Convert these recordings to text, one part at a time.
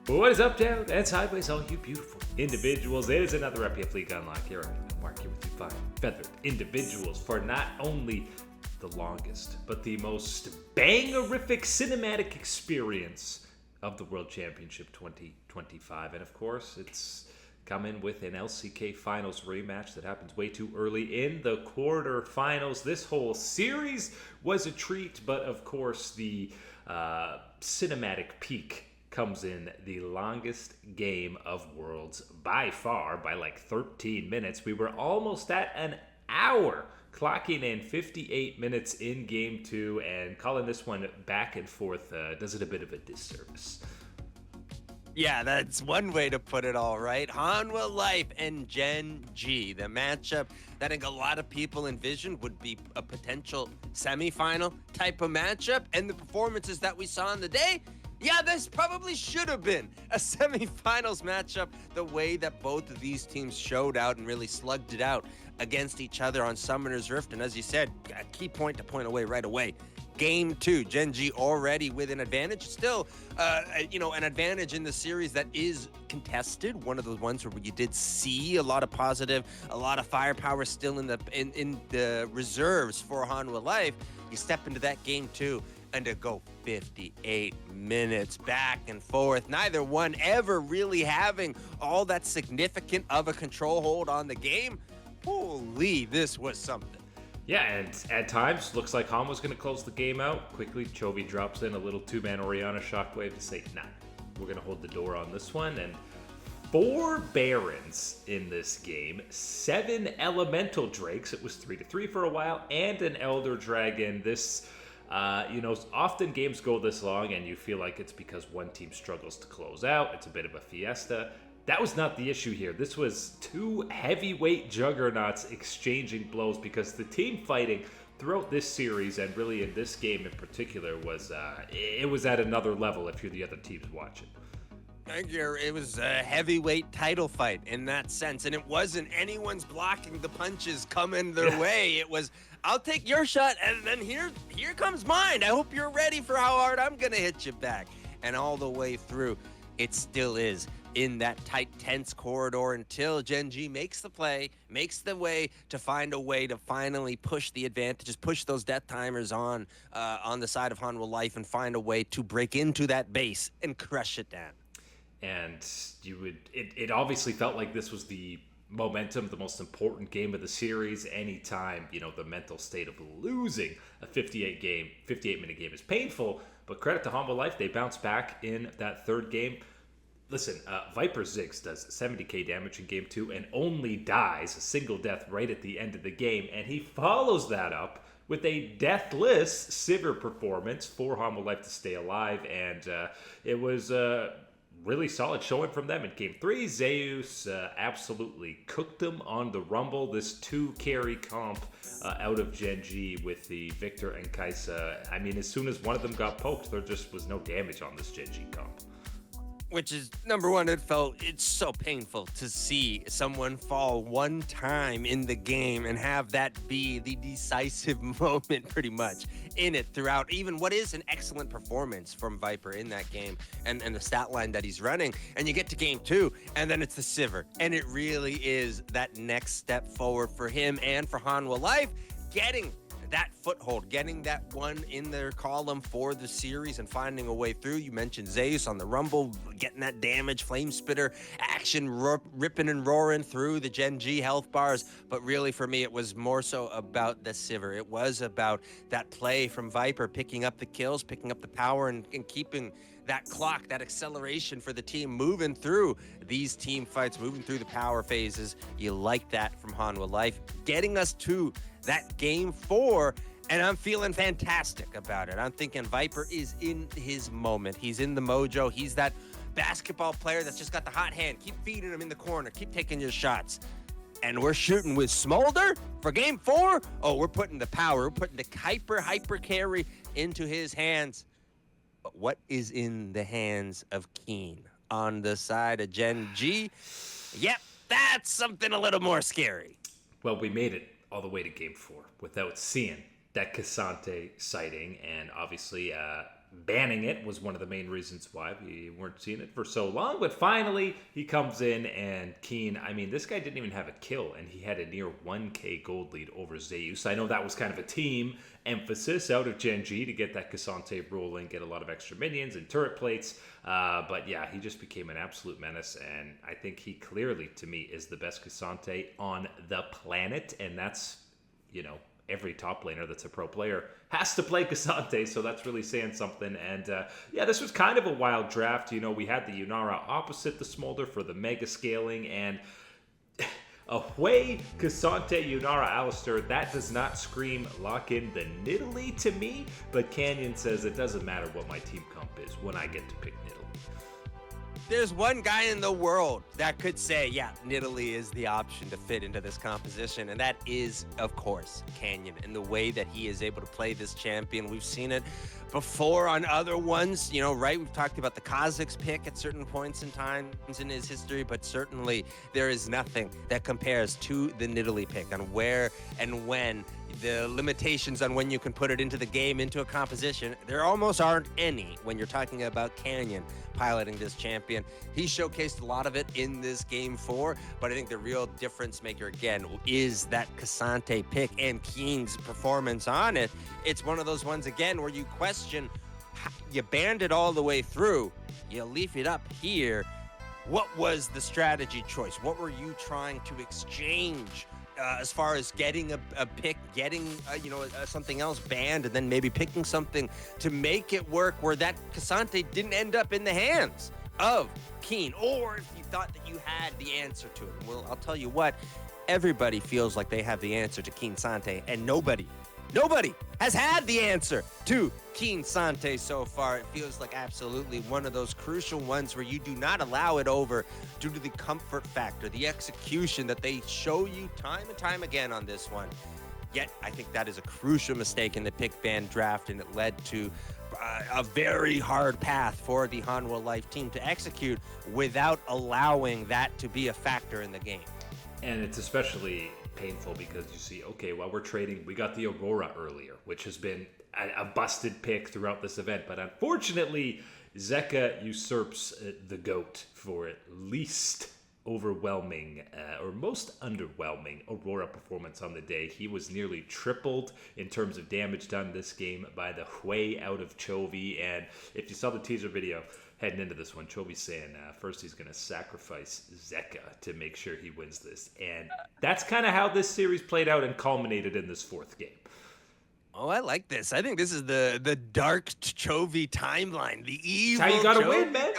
What is up, down and sideways, all you beautiful individuals? It is another RPF League Unlock here. I'm Mark here with you fine, feathered individuals for not only the longest, but the most bangerific cinematic experience of the World Championship 2025. And of course, it's coming with an LCK Finals rematch that happens way too early in the quarterfinals. This whole series was a treat, but of course, the cinematic peak comes in the longest game of Worlds by far, by like 13 minutes. We were almost at an hour, clocking in 58 minutes in game two, and calling this one back and forth does it a bit of a disservice. Yeah, that's one way to put it all right. Hanwha Life and GENG, the matchup that I think a lot of people envisioned would be a potential semifinal type of matchup, and the performances that we saw on the day, yeah, this probably should have been a semifinals matchup, the way that both of these teams showed out and really slugged it out against each other on Summoner's Rift. And as you said, a key point to point away right away. Game two, GENG already with an advantage. Still, an advantage in the series that is contested. One of those ones where you did see a lot of positive, a lot of firepower still in the reserves for Hanwha Life. You step into that game two, and to go 58 minutes back and forth, neither one ever really having all that significant of a control hold on the game. Holy, this was something. Yeah, and at times, looks like Han was going to close the game out. Quickly, Chovy drops in a little two-man Orianna shockwave to say, nah, we're going to hold the door on this one. And 4 Barons in this game, 7 Elemental Drakes, it was 3-3 for a while, and an Elder Dragon. This, often games go this long and you feel like it's because one team struggles to close out. It's a bit of a fiesta. That was not the issue here. This was 2 heavyweight juggernauts exchanging blows, because the team fighting throughout this series, and really in this game in particular, was it was at another level if you're the other teams watching. It was a heavyweight title fight in that sense, and it wasn't anyone's blocking the punches coming their way. It was, I'll take your shot, and then here comes mine. I hope you're ready for how hard I'm going to hit you back. And all the way through, it still is in that tight, tense corridor until GENG makes the play, makes the way to find a way to finally push the advantages, push those death timers on the side of Hanwha Life, and find a way to break into that base and crush it down. And it obviously felt like this was the momentum, the most important game of the series. Anytime, the mental state of losing a 58-minute game is painful, but credit to Hanwha Life, they bounced back in that third game. Listen, Viper Ziggs does 70k damage in game 2 and only dies a single death right at the end of the game, and he follows that up with a deathless Sivir performance for Hanwha Life to stay alive, and it was really solid showing from them in game 3. Zeus absolutely cooked them on the Rumble. This 2-carry comp out of GENG with the Victor and Kai'Sa. I mean, as soon as one of them got poked, there just was no damage on this GENG comp. Which is, number one, it's so painful to see someone fall one time in the game and have that be the decisive moment pretty much in it throughout. Even what is an excellent performance from Viper in that game and the stat line that he's running. And you get to game 2, and then it's the Sivir. And it really is that next step forward for him and for Hanwha Life, getting that foothold, getting that one in their column for the series and finding a way through. You mentioned Zeus on the Rumble, getting that damage, Flame Spitter action, ripping and roaring through the GENG health bars. But really for me, it was more so about the Sivir. It was about that play from Viper, picking up the kills, picking up the power, and keeping that clock, that acceleration for the team moving through these team fights, moving through the power phases. You like that from Hanwha Life, getting us to that game 4, and I'm feeling fantastic about it. I'm thinking Viper is in his moment. He's in the mojo. He's that basketball player that's just got the hot hand. Keep feeding him in the corner. Keep taking your shots. And we're shooting with Smolder for game 4. Oh, we're putting the power. We're putting the hyper carry into his hands. But what is in the hands of Keen on the side of GENG? Yep, that's something a little more scary. Well, we made it all the way to game 4 without seeing that Cassante sighting, and obviously banning it was one of the main reasons why we weren't seeing it for so long. But finally, he comes in, and Keen, I mean, this guy didn't even have a kill, and he had a near 1k gold lead over Zeus. I know that was kind of a team emphasis out of Gen G to get that Cassante rolling, get a lot of extra minions and turret plates. But yeah, he just became an absolute menace, and I think he clearly, to me, is the best Cassante on the planet, and that's, you know, every top laner that's a pro player has to play Cassante, so that's really saying something. And yeah, this was kind of a wild draft. You know, we had the Yunara opposite the Smolder for the mega scaling, and away Cassante, Yunara, Alistair, that does not scream lock in the Nidalee to me, but Canyon says it doesn't matter what my team comp is when I get to pick Nidalee. There's one guy in the world that could say, yeah, Nidalee is the option to fit into this composition, and that is, of course, Canyon. And the way that he is able to play this champion, we've seen it before on other ones, you know, right? We've talked about the Kha'Zix pick at certain points in times in his history, but certainly there is nothing that compares to the Nidalee pick on where and when. The limitations on when you can put it into the game, into a composition, there almost aren't any when you're talking about Canyon piloting this champion. He showcased a lot of it in this game 4, but I think the real difference maker, again, is that Cassante pick and Keen's performance on it. It's one of those ones, again, where you question, you banned it all the way through, you leaf it up here. What was the strategy choice? What were you trying to exchange as far as getting a pick, getting something else banned, and then maybe picking something to make it work where that Cassante didn't end up in the hands of Keen, or if you thought that you had the answer to it? Well, I'll tell you what, everybody feels like they have the answer to Keen Sante, and nobody has had the answer to Keen Sante so far. It feels like absolutely one of those crucial ones where you do not allow it over due to the comfort factor, the execution that they show you time and time again on this one. Yet, I think that is a crucial mistake in the pick ban draft, and it led to a very hard path for the Hanwha Life team to execute without allowing that to be a factor in the game. And it's especially painful because you see, okay, while we're trading, we got the Aurora earlier, which has been a busted pick throughout this event, but unfortunately Zeka usurps the GOAT for at least overwhelming or most underwhelming Aurora performance on the day. He was nearly tripled in terms of damage done this game by the Hui out of Chovy, and if you saw the teaser video heading into this one, Chovy's saying first he's going to sacrifice Zeka to make sure he wins this. And that's kind of how this series played out and culminated in this 4th game. Oh, I like this. I think this is the dark Chovy timeline. The evil That's how you got to Chovy win, man.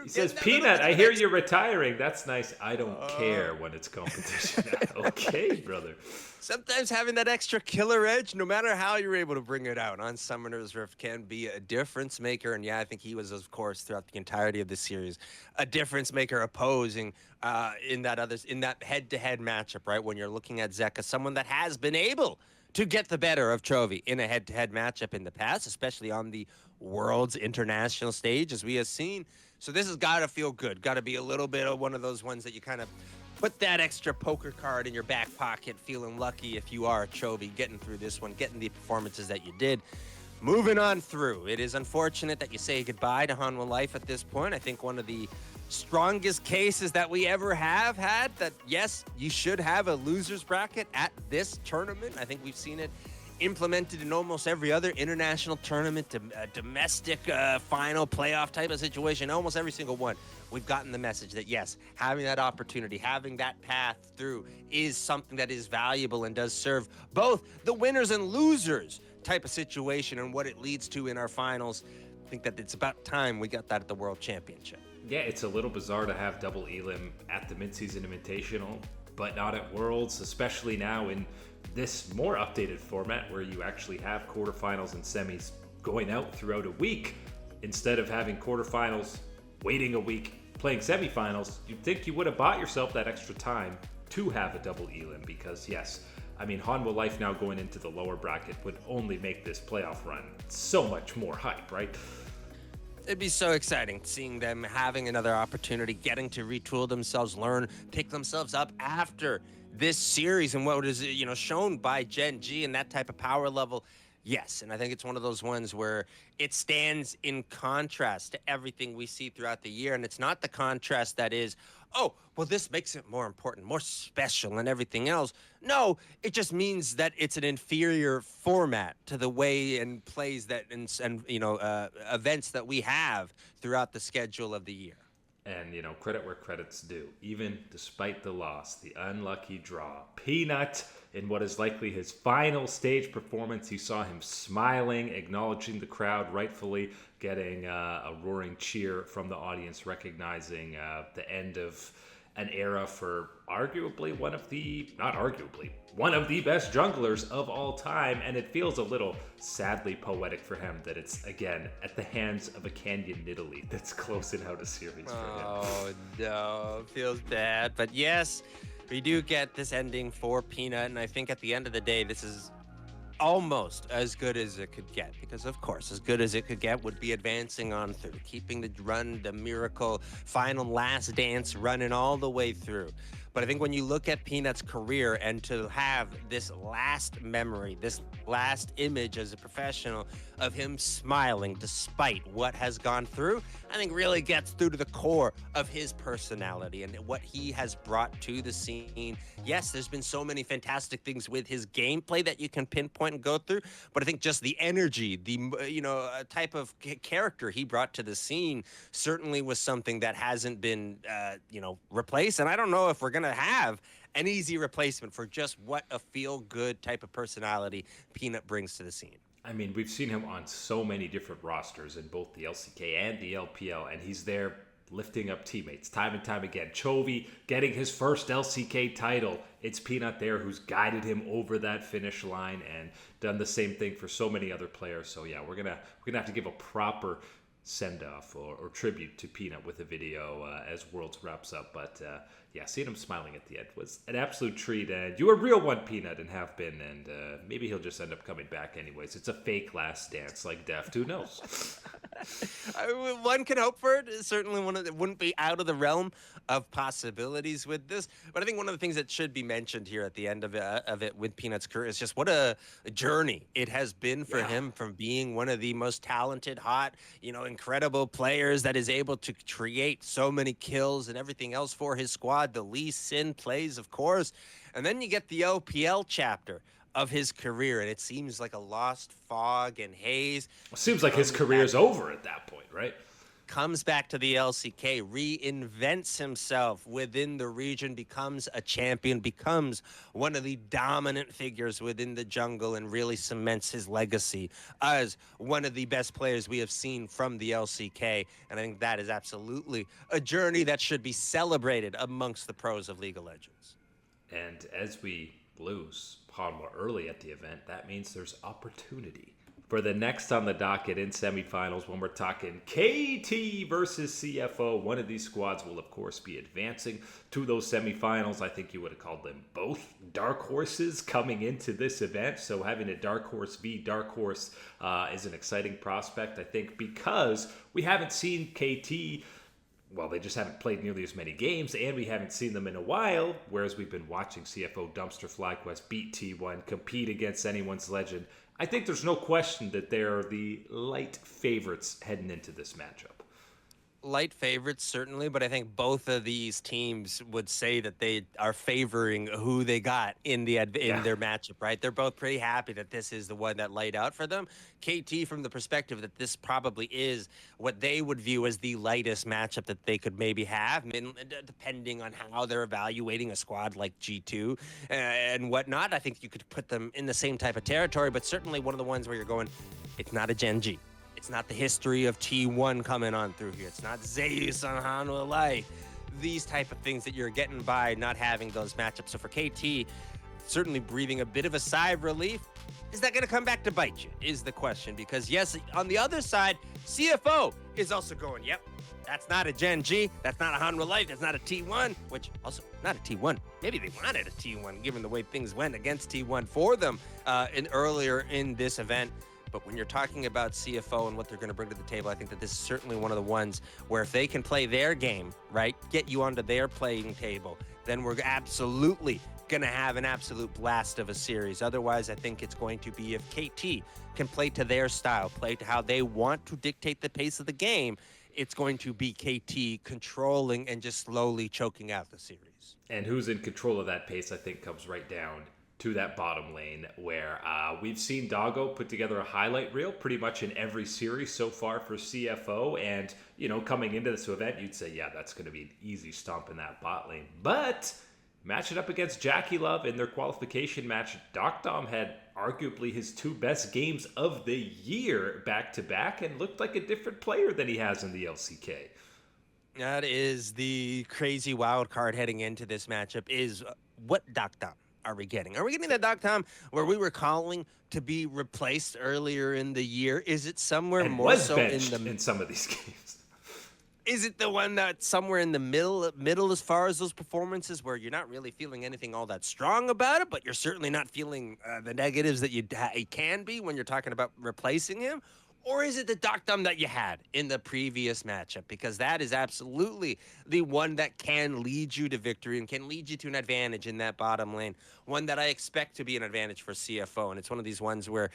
He says, Peanut, I hear you're retiring. That's nice. I don't care when it's competition. Okay, brother. Sometimes having that extra killer edge, no matter how you're able to bring it out on Summoner's Rift, can be a difference maker. And yeah, I think he was, of course, throughout the entirety of the series, a difference maker opposing in that head-to-head matchup, right? When you're looking at Zeka, someone that has been able to get the better of Chovy in a head-to-head matchup in the past, especially on the world's international stage, as we have seen. So this has got to feel good. Got to be a little bit of one of those ones that you kind of put that extra poker card in your back pocket, feeling lucky if you are Chovy, getting through this one, getting the performances that you did. Moving on through. It is unfortunate that you say goodbye to Hanwha Life at this point. I think one of the strongest cases that we ever have had that, yes, you should have a loser's bracket at this tournament. I think we've seen it implemented in almost every other international tournament, domestic final playoff type of situation, almost every single one. We've gotten the message that, yes, having that opportunity, having that path through is something that is valuable and does serve both the winners and losers type of situation and what it leads to in our finals. I think that it's about time we got that at the World Championship. Yeah, it's a little bizarre to have double ELIM at the Midseason Invitational, but not at Worlds, especially now in this more updated format where you actually have quarterfinals and semis going out throughout a week instead of having quarterfinals, waiting a week, playing semifinals. You'd think you would have bought yourself that extra time to have a double ELIM because, yes, I mean, Hanwha Life now going into the lower bracket would only make this playoff run so much more hype, right? It'd be so exciting seeing them having another opportunity, getting to retool themselves, learn, pick themselves up after this series and what is, shown by Gen G and that type of power level. Yes, and I think it's one of those ones where it stands in contrast to everything we see throughout the year. And it's not the contrast that is, oh, well, this makes it more important, more special than everything else. No, it just means that it's an inferior format to the way and plays that and events that we have throughout the schedule of the year. And, credit where credit's due. Even despite the loss, the unlucky draw, Peanut, in what is likely his final stage performance, you saw him smiling, acknowledging the crowd, rightfully getting a roaring cheer from the audience, recognizing the end of an era for arguably one of the best junglers of all time. And it feels a little sadly poetic for him that it's, again, at the hands of a Canyon Nidalee that's closing out a series for him. Oh, no, it feels bad. But yes, we do get this ending for Peanut. And I think at the end of the day, this is almost as good as it could get, because of course as good as it could get would be advancing on through, keeping the miracle final last dance running all the way through. But I think when you look at Peanut's career and to have this last memory, this last image as a professional of him smiling despite what has gone through, I think really gets through to the core of his personality and what he has brought to the scene. Yes, there's been so many fantastic things with his gameplay that you can pinpoint and go through, but I think just the energy, the type of character he brought to the scene certainly was something that hasn't been replaced. And I don't know if we're gonna have an easy replacement for just what a feel-good type of personality Peanut brings to the scene. I mean, we've seen him on so many different rosters in both the LCK and the LPL, and he's there lifting up teammates time and time again. Chovy getting his first LCK title. It's Peanut there who's guided him over that finish line and done the same thing for so many other players. So yeah, we're gonna have to give a proper send-off or tribute to Peanut with a video as Worlds wraps up. But yeah, seeing him smiling at the end was an absolute treat. And you're a real one, Peanut, and have been. And maybe he'll just end up coming back anyways. It's a fake last dance like Deft. Who knows? One can hope for it. Certainly wouldn't be out of the realm of possibilities with this. But I think one of the things that should be mentioned here at the end of it with Peanut's career is just what a journey it has been for him, from being one of the most talented, hot, incredible players that is able to create so many kills and everything else for his squad. The Lee Sin plays, of course. And then you get the LPL chapter of his career, and it seems like a lost fog and haze. It seems like his career's over at that point, right? Comes back to the LCK, reinvents himself within the region, becomes a champion, becomes one of the dominant figures within the jungle, and really cements his legacy as one of the best players we have seen from the LCK. And I think that is absolutely a journey that should be celebrated amongst the pros of League of Legends. And as we lose Hanwha early at the event, that means there's opportunity for the next on the docket in semifinals when we're talking KT versus CFO. One of these squads will, of course, be advancing to those semifinals. I think you would have called them both dark horses coming into this event. So having a dark horse v dark horse is an exciting prospect, I think, because we haven't seen KT. Well, they just haven't played nearly as many games, and we haven't seen them in a while, whereas we've been watching CFO Dumpster FlyQuest beat T1, compete against anyone's legend. I think there's no question that they're the light favorites heading into this matchup. Light favorites, certainly, but I think both of these teams would say that they are favoring who they got in their matchup, right? They're both pretty happy that this is the one that laid out for them. KT, from the perspective that this probably is what they would view as the lightest matchup that they could maybe have, depending on how they're evaluating a squad like G2 and whatnot. I think you could put them in the same type of territory, but certainly one of the ones where you're going, it's not a GENG. It's not the history of T1 coming on through here. It's not Zeus on Hanwha Light. These type of things that you're getting by not having those matchups. So for KT, certainly breathing a bit of a sigh of relief. Is that going to come back to bite you, is the question. Because yes, on the other side, CFO is also going, yep, that's not a GENG. That's not a Hanwha Light. That's not a T1, which also not a T1. Maybe they wanted a T1 given the way things went against T1 for them earlier in this event. But when you're talking about CFO and what they're going to bring to the table, I think that this is certainly one of the ones where if they can play their game, right, get you onto their playing table, then we're absolutely going to have an absolute blast of a series. Otherwise, I think it's going to be if KT can play to their style, play to how they want to dictate the pace of the game, it's going to be KT controlling and just slowly choking out the series. And who's in control of that pace, I think, comes right down to that bottom lane where we've seen Doggo put together a highlight reel pretty much in every series so far for CFO. And, coming into this event, you'd say, yeah, that's going to be an easy stomp in that bot lane. But matching up against Jackie Love in their qualification match, Dom had arguably his 2 best games of the year back-to-back and looked like a different player than he has in the LCK. That is the crazy wild card heading into this matchup is what Dom are we getting? Are we getting the Dom where we were calling to be replaced earlier in the year? Is it somewhere and more was so benched in some of these games? Is it the one that's somewhere in the middle as far as those performances where you're not really feeling anything all that strong about it, but you're certainly not feeling the negatives that you can be when you're talking about replacing him? Or is it the Dom that you had in the previous matchup? Because that is absolutely the one that can lead you to victory and can lead you to an advantage in that bottom lane. One that I expect to be an advantage for CFO. And it's one of these ones where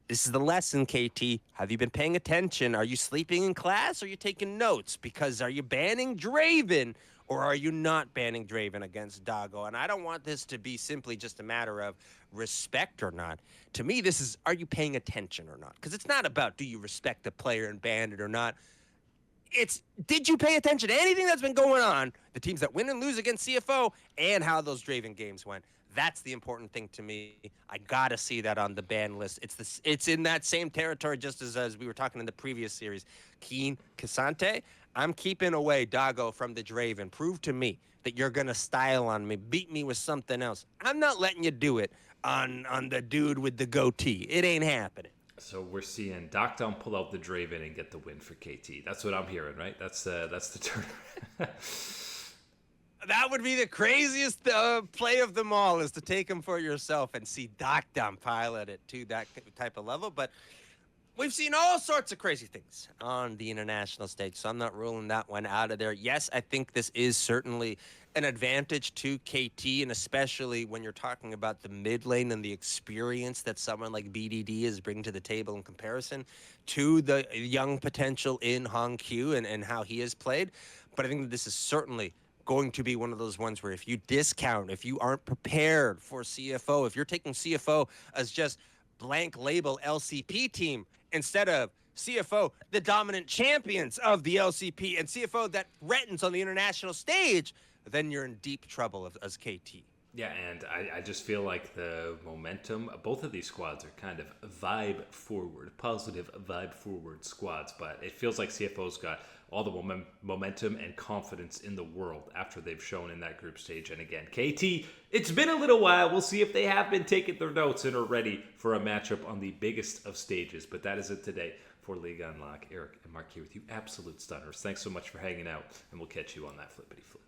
this is the lesson, KT. Have you been paying attention? Are you sleeping in class? Or are you taking notes? Because are you banning Draven or are you not banning Draven against Doggo? And I don't want this to be simply just a matter of respect or not. To me, this is, are you paying attention or not? Because it's not about do you respect the player and ban it or not. It's, did you pay attention to anything that's been going on, the teams that win and lose against CFO, and how those Draven games went? That's the important thing to me. I gotta see that on the ban list. It's in that same territory, just as we were talking in the previous series. Keen, Cassante, I'm keeping away Doggo from the Draven. Prove to me that you're gonna style on me, beat me with something else. I'm not letting you do it on the dude with the goatee. It ain't happening. So we're seeing Dom pull out the Draven and get the win for KT. That's what I'm hearing, right? That's the turn. That would be the craziest play of them all, is to take him for yourself and see Dom pilot it to that type of level. But we've seen all sorts of crazy things on the international stage, so I'm not ruling that one out of there. Yes, I think this is certainly an advantage to KT, and especially when you're talking about the mid lane and the experience that someone like BDD is bringing to the table in comparison to the young potential in Hong Q and how he has played. But I think that this is certainly going to be one of those ones where if you discount, if you aren't prepared for CFO, if you're taking CFO as just blank label LCP team instead of CFO, the dominant champions of the LCP, and CFO that threatens on the international stage, then you're in deep trouble as KT. Yeah, and I just feel like the momentum, both of these squads are kind of vibe forward, positive vibe forward squads, but it feels like CFO's got all the momentum and confidence in the world after they've shown in that group stage. And again, KT, it's been a little while. We'll see if they have been taking their notes and are ready for a matchup on the biggest of stages. But that is it today for League Unlock. Eric and Mark here with you, absolute stunners. Thanks so much for hanging out, and we'll catch you on that flippity flip.